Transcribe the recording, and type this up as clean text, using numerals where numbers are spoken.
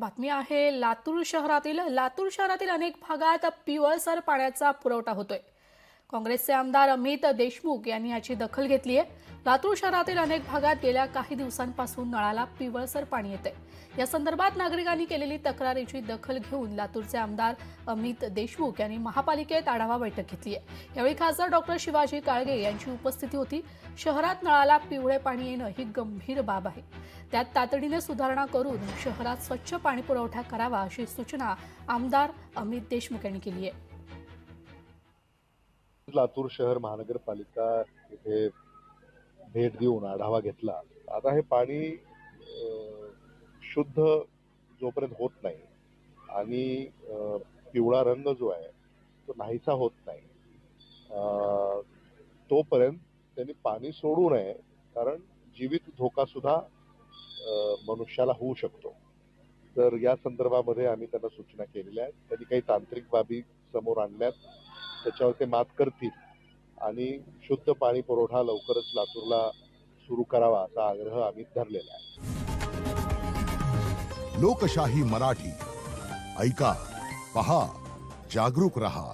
बातमी आहे लातूर शहरातील अनेक भागात पिवळसर पाण्याचा पुरवठा होतोय। काँग्रेसचे आमदार अमित देशमुख यांनी याची दखल घेतली आहे। लातूर शहरातील अनेक भागात गेल्या काही दिवसांपासून नळाला पिवळसर पाणी येते। या संदर्भात नागरिकांनी केलेली तक्रारीची दखल घेऊन लातूरचे आमदार अमित देशमुख यांनी महापालिकेत आढावा बैठक घेतली आहे। यावेळी खासदार डॉक्टर शिवाजी काळगे यांची उपस्थिती होती। शहरात नळाला पिवळे पाणी येणं ही गंभीर बाब आहे। त्यात तातडीने सुधारणा करून शहरात स्वच्छ पाणी पुरवठा करावा अशी सूचना आमदार अमित देशमुख यांनी केली आहे। लातूर शहर महानगरपालिका इथे भेट देऊन आढावा घेतला। आता हे पाणी शुद्ध जोपर्यंत होत नाही आणि पिवळा रंग जो आहे तो नाहीसा होत नाही तोपर्यंत त्यांनी पाणी सोडू नये, कारण जीवित धोका सुद्धा मनुष्याला होऊ शकतो। तर या संदर्भामध्ये आम्ही त्यांना सूचना केलेल्या आहेत। त्यांनी काही तांत्रिक बाबी समोर आणल्यात, त्याच्यावर ते मात करतील आणि शुद्ध पाणी पुरवठा लवकरच लातूरला सुरू करावा असा आग्रह आम्ही धरलेला आहे। लोकशाही मराठी ऐका, पहा, जागरूक रहा।